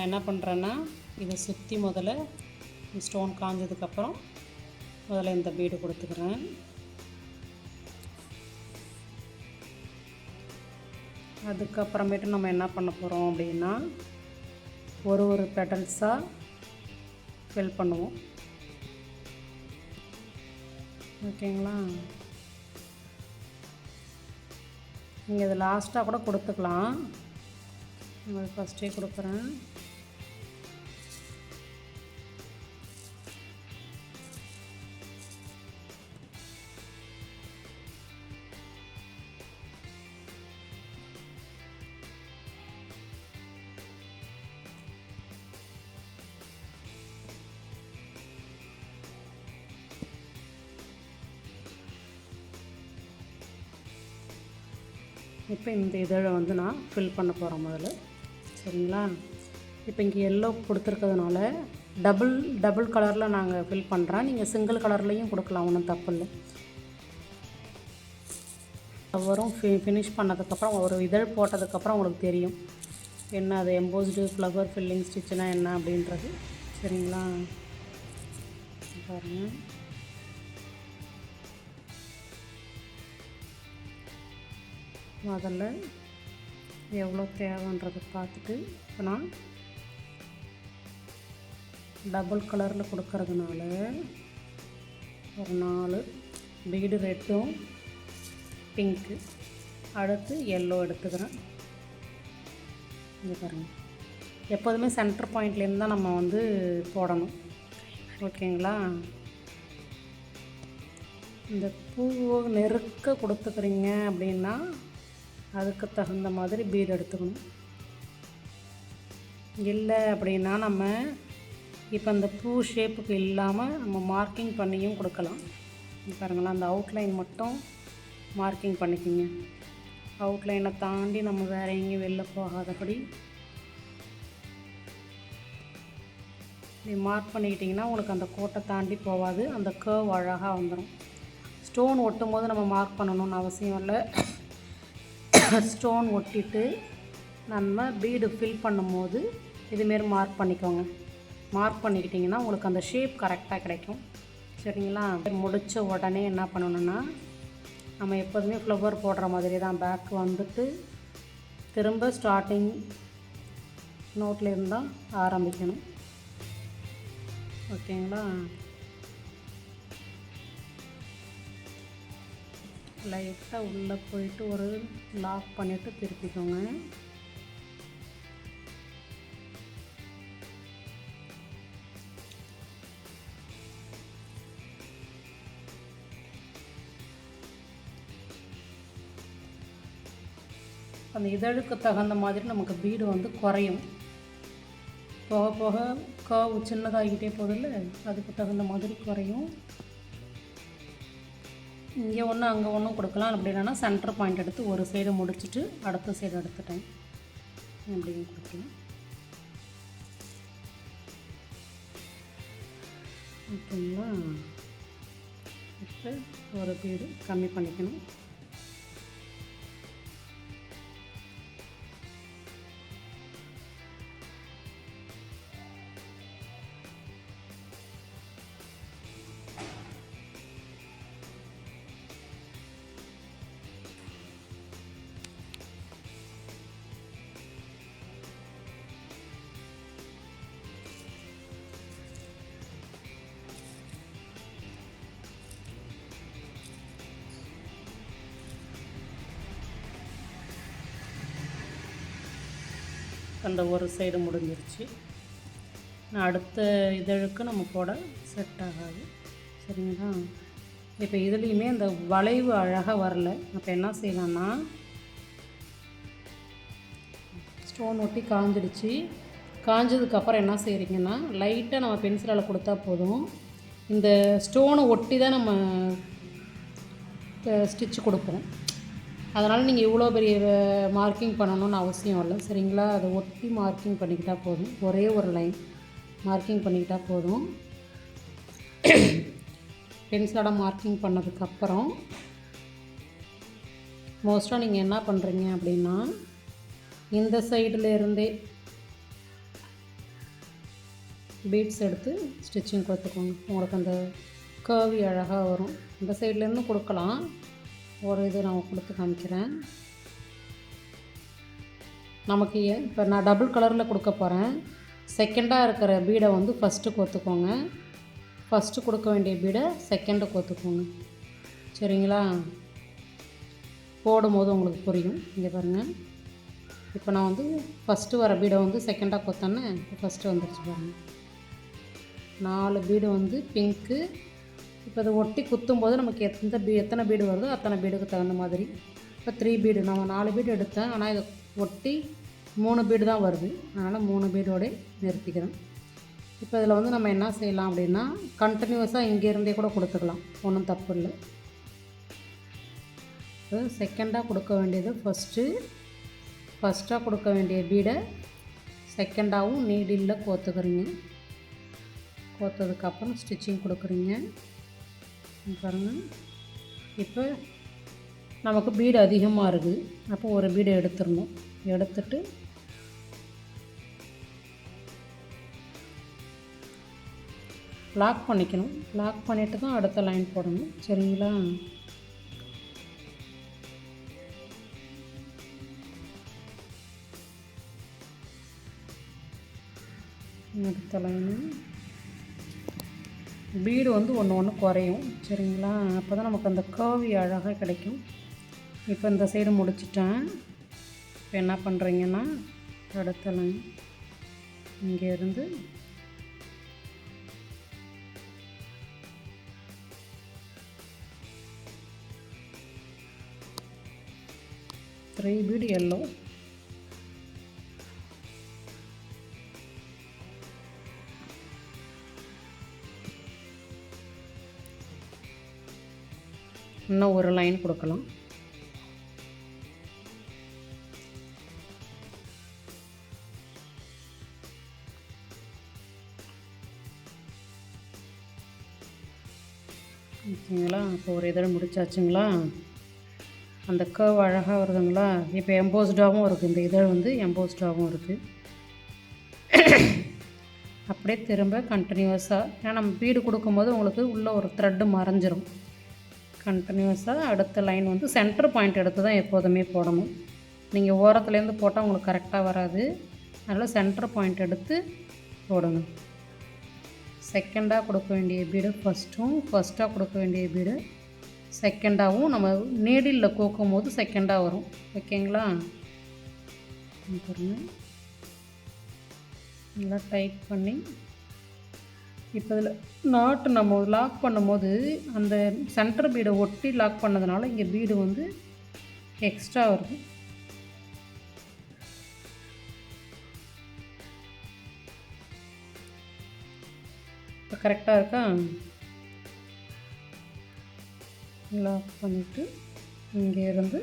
நான் என்ன பண்ணுறேன்னா இதை சுற்றி முதல்ல ஸ்டோன் காஞ்சதுக்கப்புறம் முதல்ல இந்த பீடு கொடுத்துக்கிறேன். அதுக்கப்புறமேட்டு நம்ம என்ன பண்ண போகிறோம் அப்படின்னா ஒரு பெட்டல்ஸாக ஃபில் பண்ணுவோம். ஓகேங்களா? நீங்கள் இது லாஸ்ட்டாக கூட கொடுத்துக்கலாம். நான் ஃபஸ்ட்டே கொடுக்குறேன். இப்போ இந்த இதழை வந்து நான் ஃபில் பண்ண போகிறேன் முதல்ல. சரிங்களா? இப்போ இங்கே எல்லோ கொடுத்துருக்கிறதுனால டபுள் கலரில் நாங்கள் ஃபில் பண்ணுறோம். நீங்கள் சிங்கிள் கலர்லேயும் கொடுக்கலாம், ஒன்றும் தப்பு இல்லை. வரும் ஃபினிஷ் பண்ணதுக்கப்புறம் ஒரு இதழ் போட்டதுக்கப்புறம் உங்களுக்கு தெரியும் என்ன அது எம்போஸ்டு ஃப்ளவர் ஃபில்லிங் ஸ்டிச்சுனா என்ன அப்படின்றது. சரிங்களா? பாருங்கள். முதல்ல எவ்வளோ தேவைன்றதை பார்த்துட்டு இப்போ நான் டபுள் கலரில் கொடுக்கறதுனால ஒரு 4 பீடு ரெட்டும் பிங்க்கு, அடுத்து எல்லோ எடுத்துக்கிறேன். இங்கே பாருங்கள், எப்போதுமே சென்டர் பாயிண்ட்லேருந்து தான் நம்ம வந்து போடணும். ஓகேங்களா? இந்த பூவை நெருக்க கொடுத்துக்கிறீங்க அப்படின்னா அதுக்கு தகுந்த மாதிரி பீடு எடுத்துக்கணும். இல்லை அப்படின்னா நம்ம இப்போ அந்த பூ ஷேப்புக்கு இல்லாமல் நம்ம மார்க்கிங் பண்ணியும் கொடுக்கலாம். பாருங்களா, அந்த அவுட்லைன் மட்டும் மார்க்கிங் பண்ணிக்கிங்க. அவுட்லைனை தாண்டி நம்ம வேறு எங்கேயும் வெளில போகாதபடி மார்க் பண்ணிக்கிட்டிங்கன்னா உங்களுக்கு அந்த கோட்டை தாண்டி போகாது, அந்த கர்வ் அழகாக வந்துடும். ஸ்டோன் ஒட்டும் போது நம்ம மார்க் பண்ணணும்னு அவசியம் இல்லை. ஸ்டோன் ஒட்டிட்டு நம்ம பீடு ஃபில் பண்ணும்போது இதுமாரி மார்க் பண்ணிக்கோங்க. மார்க் பண்ணிக்கிட்டிங்கன்னா உங்களுக்கு அந்த ஷேப் கரெக்டாக கிடைக்கும். சரிங்களா? முடித்த உடனே என்ன பண்ணணுன்னா நம்ம எப்போதுமே ஃப்ளவர் போடுற மாதிரி தான் பேக் வந்துட்டு திரும்ப ஸ்டார்டிங் நோட்லேருந்து தான் ஆரம்பிக்கணும். ஓகேங்களா? லைட்டாக உள்ளே போயிட்டு ஒரு லாக் பண்ணிவிட்டு திருப்பிக்கோங்க. அந்த இதழுக்கு தகுந்த மாதிரி நமக்கு பீடு வந்து குறையும். போக போக கர்வ் சின்னதாகிக்கிட்டே போதில்ல, அதுக்கு தகுந்த மாதிரி குறையும். இங்கே ஒன்று அங்கே ஒன்றும் கொடுக்கலாம். அப்படி இல்லைன்னா சென்டர் பாயிண்ட் எடுத்து ஒரு சைடு முடிச்சுட்டு அடுத்த சைடு எடுத்துட்டேன் அப்படியும் கொடுக்கலாம். ஓகேங்களா? இப்போ ஒரு பீடு கம்மி பண்ணிக்கணும். அந்த ஒரு சைடு முடிஞ்சிருச்சு. அடுத்த இதழுக்கு நம்ம போட செட் ஆகாது. சரிங்களா? இப்போ இதுலேயுமே அந்த வளைவு அழகாக வரல. அப்போ என்ன செய்யலாம்னா ஸ்டோன் ஒட்டி காஞ்சிடுச்சு. காஞ்சதுக்கப்புறம் என்ன செய்கிறீங்கன்னா லைட்டாக நம்ம பென்சிலால் கொடுத்தா போதும். இந்த ஸ்டோனை ஒட்டி தான் நம்ம ஸ்டிச்சு கொடுப்போம். அதனால் நீங்கள் இவ்வளோ பெரிய மார்க்கிங் பண்ணணும்னு அவசியம் இல்லை. சரிங்களா? அதை ஒட்டி மார்க்கிங் பண்ணிக்கிட்டால் போதும். ஒரே ஒரு லைன் மார்க்கிங் பண்ணிக்கிட்டால் போதும். பென்சிலோட மார்க்கிங் பண்ணதுக்கப்புறம் மோஸ்ட்டாக நீங்கள் என்ன பண்ணுறீங்க அப்படின்னா இந்த சைடில் இருந்தே பீட்ஸ் எடுத்து ஸ்டிச்சிங் கொடுத்துக்கோங்க. உங்களுக்கு அந்த கர்வி அழகாக வரும். இந்த சைட்லேருந்து கொடுக்கலாம். ஒரு இது நான் கொடுத்து காமிக்கிறேன். நமக்கு இப்போ நான் டபுள் கலரில் கொடுக்க போகிறேன். செகண்டாக இருக்கிற பீடை வந்து ஃபஸ்ட்டு கோத்துக்கோங்க. ஃபஸ்ட்டு கொடுக்க வேண்டிய பீடை செகண்டு கோத்துக்கோங்க. சரிங்களா? போடும்போது உங்களுக்கு புரியும். இங்கே பாருங்கள். இப்போ நான் வந்து ஃபஸ்ட்டு வர பீடை வந்து செகண்டாக கோத்தேன்னே, இப்போ ஃபஸ்ட்டு வந்துடுச்சு பாருங்கள். 4 பீடு வந்து பிங்க்கு. இப்போ அதை ஒட்டி குத்தும்போது நமக்கு எத்தனை பீடு வருதோ அத்தனை பீடுக்கு தகுந்த மாதிரி. இப்போ 3 பீடு நான் 4 பீடு எடுத்தேன். ஆனால் இதை ஒட்டி 3 பீடு தான் வருது. அதனால் 3 பீடோடே நிறுத்திக்கிறேன். இப்போ இதில் வந்து நம்ம என்ன செய்யலாம் அப்படின்னா, கண்டினியூஸாக இங்கேருந்தே கூட கொடுத்துக்கலாம். ஒன்றும் தப்பு இல்லை. இப்போ செகண்டாக கொடுக்க வேண்டியது ஃபஸ்ட்டாக கொடுக்க வேண்டிய பீடை செகண்டாகவும் நீடில் கோத்துக்கிறீங்க. கோத்ததுக்கப்புறம் ஸ்டிச்சிங் கொடுக்குறீங்க. பாருங்கள். இப்போ நமக்கு பீடு அதிகமாக இருக்குது. அப்போ ஒரு பீடை எடுத்துடணும். எடுத்துட்டு லாக் பண்ணிக்கணும். லாக் பண்ணிவிட்டு தான் அடுத்த லைன் போடணும். சரிங்களா? அடுத்த லைனு பீடு வந்து ஒன்று குறையும். சரிங்களா? அப்போ தான் நமக்கு அந்த கர்வி அழகாக கிடைக்கும். இப்போ இந்த சைடு முடிச்சிட்டேன். இப்போ என்ன பண்ணுறீங்கன்னா, அடுத்த லைன் இங்கேருந்து த்ரீ பீடு எல்லோ, இன்னும் ஒரு லைன் கொடுக்கலாம். ஓகேங்களா? இப்போ ஒரு இதழ் முடிச்சாச்சுங்களா? அந்த கர்வ் அழகாக வருதுங்களா? இப்போ எம்போஸ்டாகவும் இருக்குது. இந்த இதழ் வந்து எம்போஸ்டாகவும் இருக்குது. அப்படியே திரும்ப கண்டினியூஸாக, ஏன்னா நம்ம பீடு கொடுக்கும்போது உங்களுக்கு உள்ளே ஒரு த்ரெட்டு மறைஞ்சிரும். கண்டினியூஸாக அடுத்த லைன் வந்து சென்டர் பாயிண்ட் எடுத்து தான் எப்போதுமே போடணும். நீங்கள் ஓரத்துலேருந்து போட்டால் உங்களுக்கு கரெக்டாக வராது. அதனால் சென்டர் பாயிண்ட் எடுத்து போடுங்க. செகண்டாக கொடுக்க வேண்டிய பீடு ஃபஸ்ட்டாக கொடுக்க வேண்டிய பீடு செகண்டாகவும் நம்ம நீடிலில் கோக்கும் போது செகண்டாக வரும். ஓகேங்களா? பாருங்கள். நல்லா டைட் பண்ணி இப்போ இதில் நாட்டு நம்ம லாக் பண்ணும்போது அந்த சென்டர் பீடை ஒட்டி லாக் பண்ணதுனால இங்கே பீடு வந்து எக்ஸ்ட்ரா வருது. இப்போ கரெக்டாக இருக்கா? லாக் பண்ணிவிட்டு இங்கேருந்து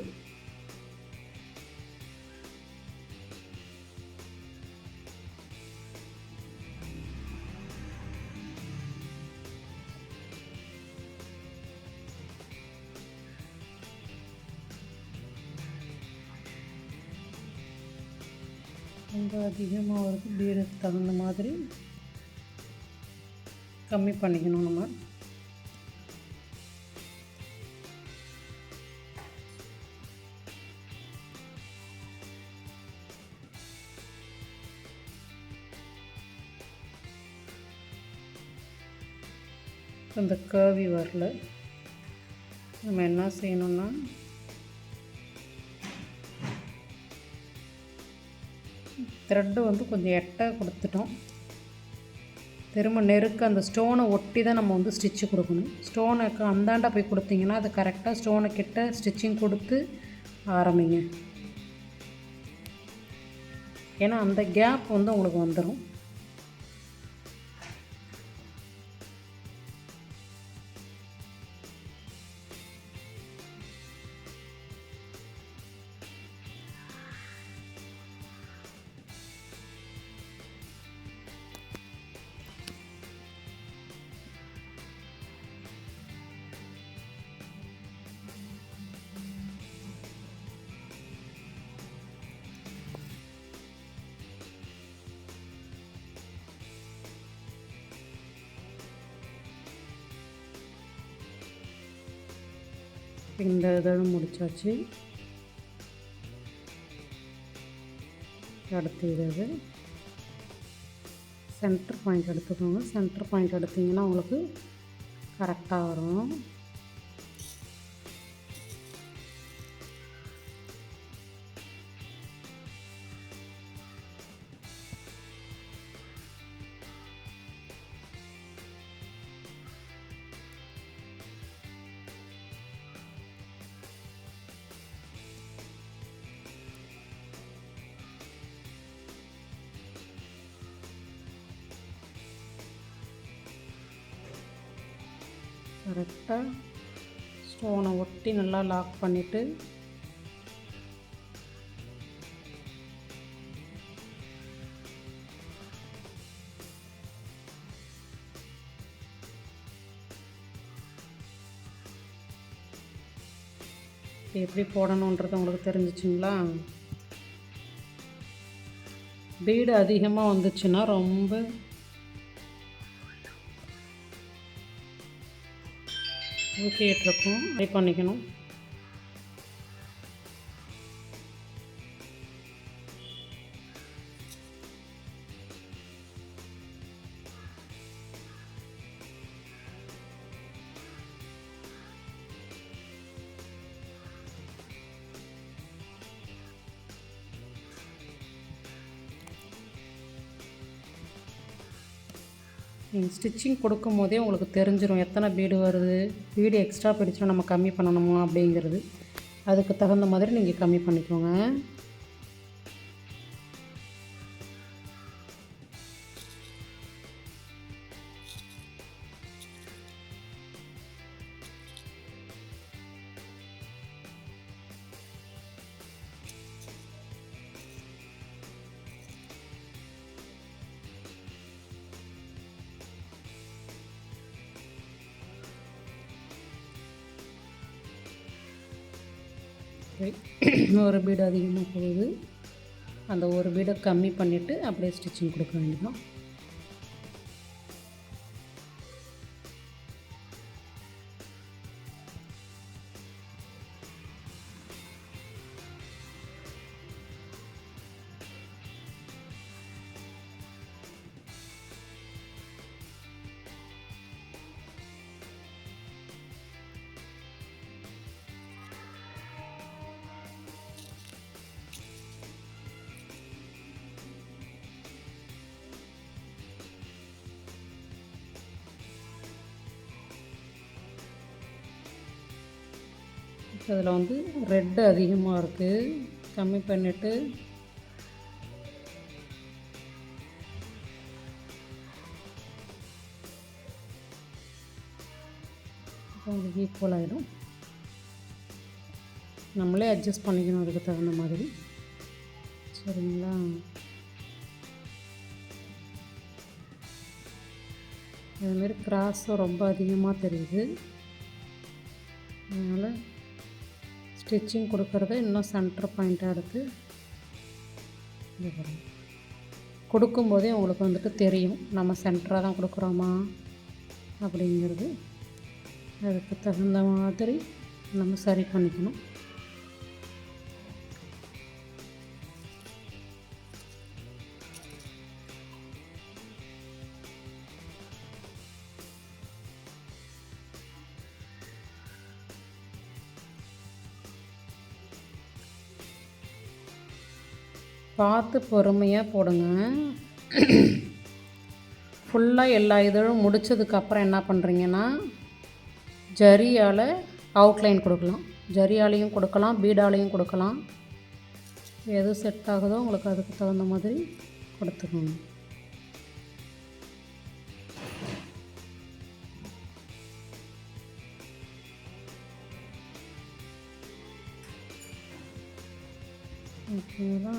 ரொம்ப அதிகமாக வருது. பீடுக்கு தகுந்த மாதிரி கம்மி பண்ணிக்கணும் நம்ம. இந்த கர்வி வரல. நம்ம என்ன செய்யணும்னா, த்ரெட்டு வந்து கொஞ்சம் எட்டை கொடுத்துட்டோம். திரும்ப நெருக்க அந்த ஸ்டோனை ஒட்டி தான் நம்ம வந்து ஸ்டிச்சு கொடுக்கணும். ஸ்டோனுக்கு அந்தாண்டா போய் கொடுத்தீங்கன்னா அது கரெக்டாக ஸ்டோனை கிட்ட ஸ்டிச்சிங் கொடுத்து ஆரம்பிங்க. ஏன்னா அந்த கேப் வந்து உங்களுக்கு வந்துடும். இந்த இதழும் முடிச்சாச்சு. அடுத்து இது சென்டர் பாயிண்ட் எடுத்துக்கோங்க. சென்டர் பாயிண்ட் எடுத்திங்கன்னா உங்களுக்கு கரெக்டாக வரும். கரெக்டாக ஸ்டோனை ஒட்டி நல்லா லாக் பண்ணிவிட்டு எப்படி போடணுன்றது உங்களுக்கு தெரிஞ்சிச்சுங்களா? பீடு அதிகமாக வந்துச்சுன்னா ரொம்ப ஊற்றிட்டுருக்கும். ட்ரை பண்ணிக்கணும். நீங்கள் ஸ்டிச்சிங் கொடுக்கும் போதே உங்களுக்கு தெரிஞ்சிடும் எத்தனை பீடு வருது, பீடு எக்ஸ்ட்ரா போயிடுச்சுன்னா நம்ம கம்மி பண்ணணுமா அப்படிங்கிறது. அதுக்கு தகுந்த மாதிரி நீங்கள் கம்மி பண்ணிக்கோங்க. ஒரு பீடு அதிகமாக போகுது, அந்த ஒரு பீடை கம்மி பண்ணிவிட்டு அப்படியே ஸ்டிச்சிங் கொடுக்க வேண்டியதான். இதில் வந்து ரெட்டு அதிகமாக இருக்குது, கம்மி பண்ணிவிட்டு உங்களுக்கு ஈக்குவல் ஆகிடும். நம்மளே அட்ஜஸ்ட் பண்ணிக்கணும் அதுக்கு தகுந்த மாதிரி. சரிங்களா? அதுமாரி கிராஸும் ரொம்ப அதிகமாக தெரியுது, அதனால் ஸ்டிச்சிங் கொடுக்குறத இன்னும் சென்டர் பாயிண்ட்டாக எடுத்து கொடுக்கும்போதே உங்களுக்கு வந்துட்டு தெரியும் நம்ம சென்டராக தான் கொடுக்குறோமா அப்படிங்கிறது. அதுக்கு தகுந்த மாதிரி நம்ம சரி பண்ணிக்கணும். பார்த்து பொறுமையாக போடுங்க. ஃபுல்லாக எல்லா இதழும் முடித்ததுக்கப்புறம் என்ன பண்ணுறீங்கன்னா ஜரியால் அவுட்லைன் கொடுக்கலாம். ஜரியாலையும் கொடுக்கலாம், பீடாலையும் கொடுக்கலாம். எது செட் ஆகுதோ உங்களுக்கு அதுக்கு தகுந்த மாதிரி கொடுத்துக்கோங்க. ஓகேங்களா?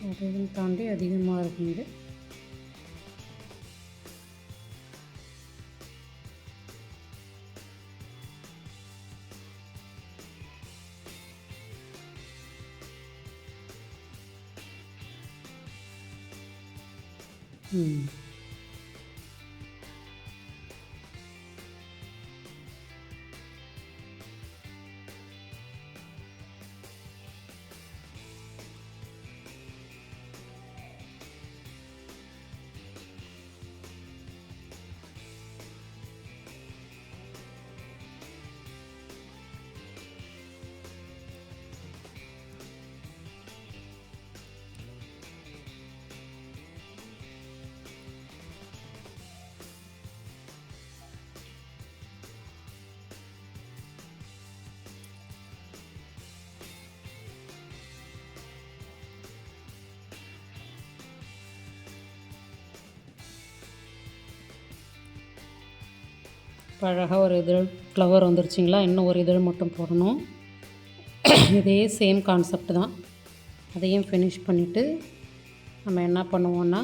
அதையும் தாண்டி அதிகமாக இருக்குங்க. இப்போ அழகாக ஒரு இதழ் ஃப்ளவர் வந்துருச்சிங்களா, இன்னும் ஒரு இதழ் மட்டும் போடணும். இதே சேம் கான்செப்ட் தான். அதையும் ஃபினிஷ் பண்ணிவிட்டு நம்ம என்ன பண்ணுவோன்னா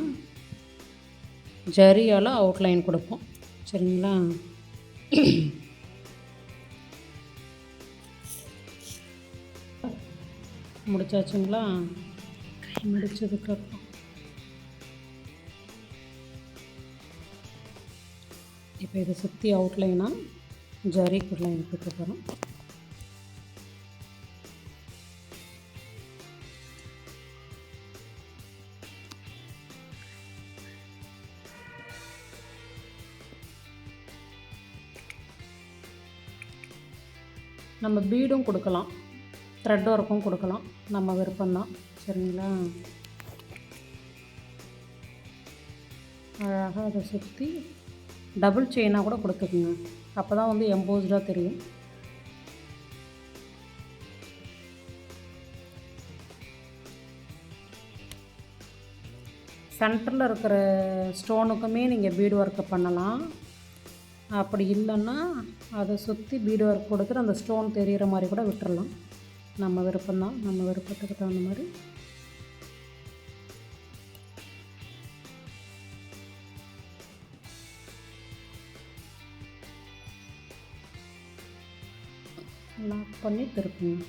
ஜரியால் அவுட்லைன் கொடுப்போம். சரிங்களா? முடிச்சாச்சுங்களா? முடிச்சதுக்கப்புறம் இப்போ இதை சுற்றி அவுட்லைனாக ஜரிக்குள்ள எடுத்துக்க போகிறோம். நம்ம பீடும் கொடுக்கலாம், த்ரெட் ஒர்க்கும் கொடுக்கலாம், நம்ம விருப்பம்தான். சரிங்களா? அழகாக அதை சுற்றி டபுள் செயினாக கூட கொடுத்துக்குங்க, அப்போ தான் வந்து எம்போஸ்டாக தெரியும். சென்டரில் இருக்கிற ஸ்டோனுக்குமே நீங்கள் பீடு ஒர்க்கு பண்ணலாம். அப்படி இல்லைன்னா அதை சுற்றி பீடு ஒர்க் கொடுத்துட்டு அந்த ஸ்டோன் தெரிகிற மாதிரி கூட விட்டுறலாம். நம்ம விருப்பம்தான், நம்ம விருப்பத்துக்கு தகுந்த மாதிரி. லாக் பண்ணி திருப்புங்க.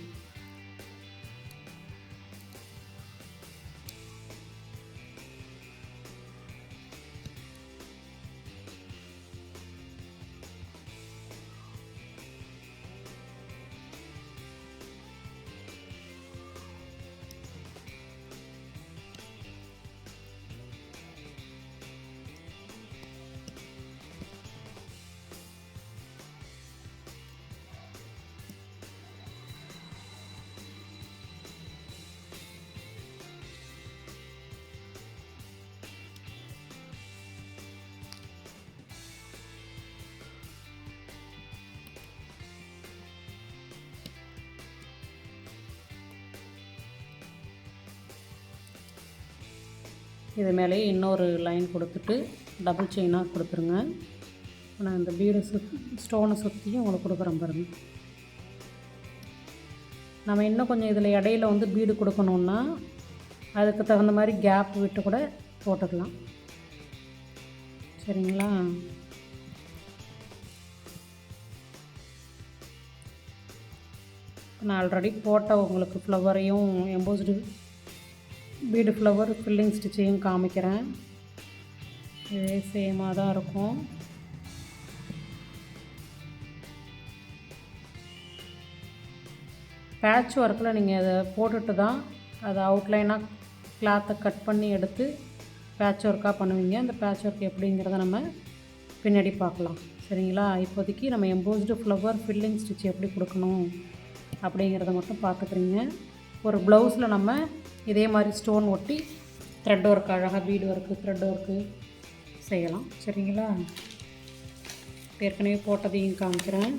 இது மேலேயே இன்னொரு லைன் கொடுத்துட்டு டபுள் செயினாக கொடுத்துருங்க. நான் இந்த பீடை ஸ்டோனை சுற்றியும் உங்களுக்கு கொடுக்குறேன் பாருங்கள். நம்ம இன்னும் கொஞ்சம் இதில் இடையில வந்து பீடு கொடுக்கணுன்னா அதுக்கு தகுந்த மாதிரி கேப் விட்டு கூட போட்டுக்கலாம். சரிங்களா? நான் ஆல்ரெடி போட்ட உங்களுக்கு ஃப்ளவரையும் எம்போஸ்டு பீடு ஃப்ளவர் ஃபில்லிங் ஸ்டிச்சையும் காமிக்கிறேன். இதே சேமாக தான் இருக்கும். பேட்ச் ஒர்க்கில் நீங்கள் அதை போட்டுட்டு தான் அதை அவுட்லைனாக கிளாத்தை கட் பண்ணி எடுத்து பேட்ச் ஒர்க்காக பண்ணுவீங்க. அந்த பேட்ச் ஒர்க் எப்படிங்கிறத நம்ம பின்னாடி பார்க்கலாம். சரிங்களா? இப்போதைக்கு நம்ம எம்போஸ்டு ஃப்ளவர் ஃபில்லிங் ஸ்டிச் எப்படி கொடுக்கணும் அப்படிங்கிறத மட்டும் பார்த்துக்குறீங்க. ஒரு ப்ளவுஸில் நம்ம இதே மாதிரி ஸ்டோன் ஒட்டி த்ரெட் ஒர்க், அழகாக பீடு ஒர்க்கு, த்ரெட் ஒர்க்கு செய்யலாம். சரிங்களா? ஏற்கனவே போட்டதையும் காமிக்கிறேன்.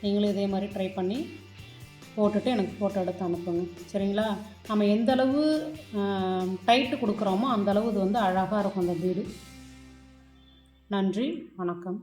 நீங்களும் இதே மாதிரி ட்ரை பண்ணி போட்டுட்டு எனக்கு ஃபோட்டோ எடுத்து அனுப்புங்க. சரிங்களா? நம்ம எந்தளவு டைட்டு கொடுக்குறோமோ அந்தளவு இது வந்து அழகாக இருக்கும் அந்த பீடு. நன்றி, வணக்கம்.